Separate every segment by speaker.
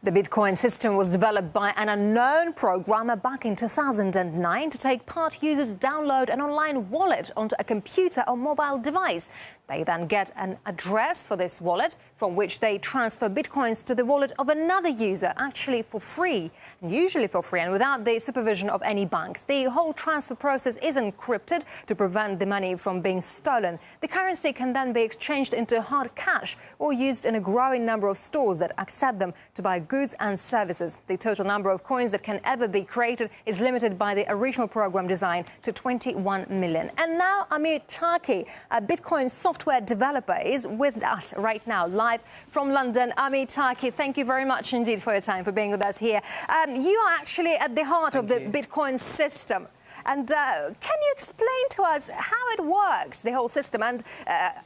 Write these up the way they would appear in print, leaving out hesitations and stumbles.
Speaker 1: The Bitcoin system was developed by an unknown programmer back in 2009 to take part users download an online wallet onto a computer or mobile device. They then get an address for this wallet from which they transfer Bitcoins to the wallet of another user, actually for free, and usually for free and without the supervision of any banks. The whole transfer process is encrypted to prevent the money from being stolen. The currency can then be exchanged into hard cash or used in a growing number of stores that accept them to buy goods and services. The total number of coins that can ever be created is limited by the original program design to 21 million. And now Amir Taki, a Bitcoin software developer, is with us right now, live from London. Amir Taki, thank you very much indeed for your time, for being with us here. You are actually at the heart of the Bitcoin system. And can you explain to us how it works, the whole system, and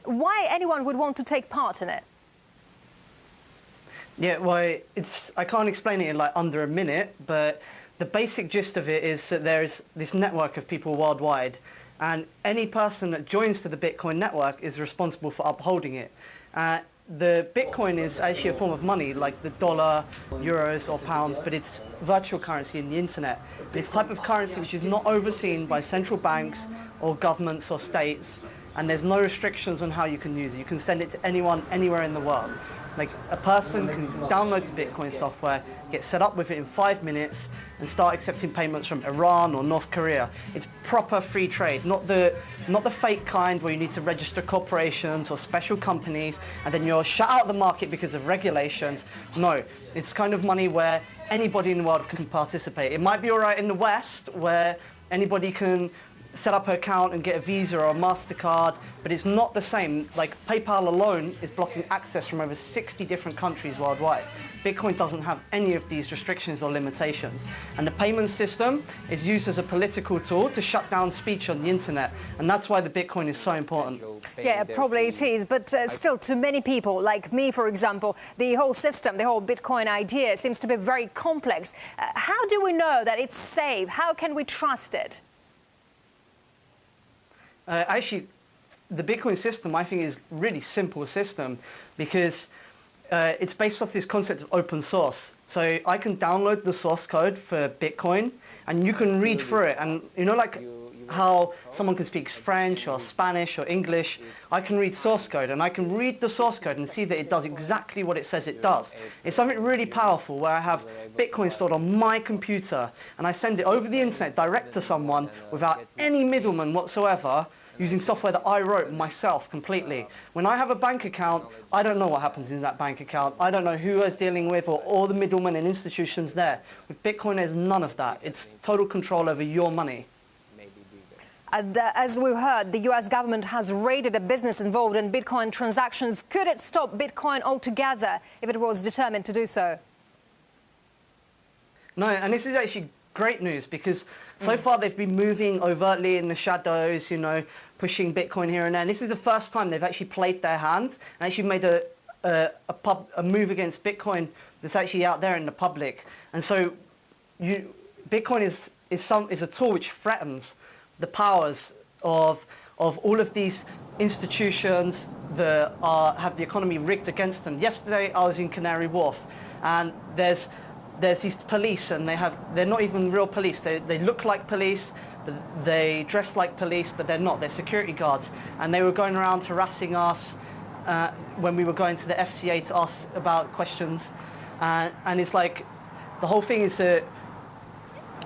Speaker 1: why anyone would want to take part in it?
Speaker 2: Yeah, well, I can't explain it in like under a minute, but the basic gist of it is that there's this network of people worldwide, and any person that joins to the Bitcoin network is responsible for upholding it. The Bitcoin is actually a form of money, like the dollar, euros or pounds, but it's virtual currency in the internet. It's a type of currency which is not overseen by central banks or governments or states, and there's no restrictions on how you can use it. You can send it to anyone, anywhere in the world. Like a person can download the Bitcoin software, get set up with it in 5 minutes, and start accepting payments from Iran or North Korea. It's proper free trade, not the fake kind where you need to register corporations or special companies and then you're shut out of the market because of regulations. No, it's kind of money where anybody in the world can participate. It might be all right in the West where anybody can set up an account and get a Visa or a MasterCard, but it's not the same. Like PayPal alone is blocking access from over 60 different countries worldwide. Bitcoin doesn't have any of these restrictions or limitations. And the payment system is used as a political tool to shut down speech on the internet. And that's why the Bitcoin is so important.
Speaker 1: Yeah, probably it is. But still, to many people, like me, for example, the whole system, the whole Bitcoin idea seems to be very complex. How do we know that it's safe? How can we trust it?
Speaker 2: Actually, the Bitcoin system, I think, is a really simple system because it's based off this concept of open source. So I can download the source code for Bitcoin and you can read through it. And you know, like how someone can speak French or Spanish or English, I can read source code and I can read the source code and see that it does exactly what it says it does. It's something really powerful where I have Bitcoin stored on my computer and I send it over the internet direct to someone without any middleman whatsoever, using software that I wrote myself completely. When I have a bank account, I don't know what happens in that bank account. I don't know who I was dealing with or all the middlemen and institutions there. With Bitcoin, there's none of that. It's total control over your money.
Speaker 1: And as we've heard, the US government has raided a business involved in Bitcoin transactions. Could it stop Bitcoin altogether if it was determined to do so?
Speaker 2: No, and this is actually great news because so far they've been moving overtly in the shadows, you know, pushing Bitcoin here and there. And this is the first time they've actually played their hand and actually made a move against Bitcoin that's actually out there in the public. And so Bitcoin is a tool which threatens the powers of all of these institutions that have the economy rigged against them. Yesterday I was in Canary Wharf and there's these police and they're not even real police. They look like police, but they dress like police, but they're not. They're security guards. And they were going around harassing us when we were going to the FCA to ask about questions. And it's like, the whole thing is that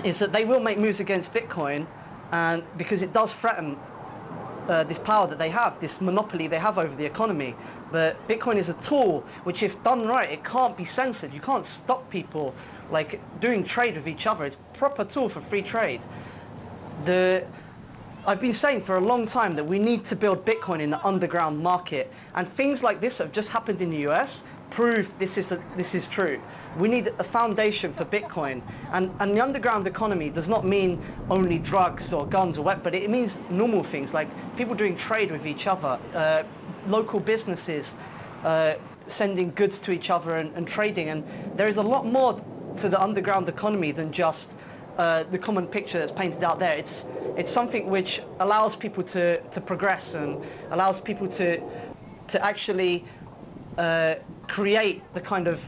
Speaker 2: they will make moves against Bitcoin and because it does threaten this power that they have, this monopoly they have over the economy. But Bitcoin is a tool which, if done right, it can't be censored. You can't stop people like doing trade with each other. It's a proper tool for free trade. I've been saying for a long time that we need to build Bitcoin in the underground market, and things like this that have just happened in the US prove this is true. We need a foundation for Bitcoin, and the underground economy does not mean only drugs or guns or weapons, but it means normal things like people doing trade with each other, local businesses sending goods to each other and trading. And there is a lot more to the underground economy than just the common picture that's painted out there. It's something which allows people to progress and allows people to actually create the kind of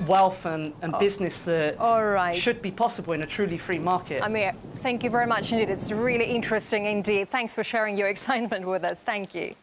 Speaker 2: wealth and business that
Speaker 1: All right.
Speaker 2: should be possible in a truly free market.
Speaker 1: Amir, thank you very much indeed. It's really interesting indeed. Thanks for sharing your excitement with us. Thank you.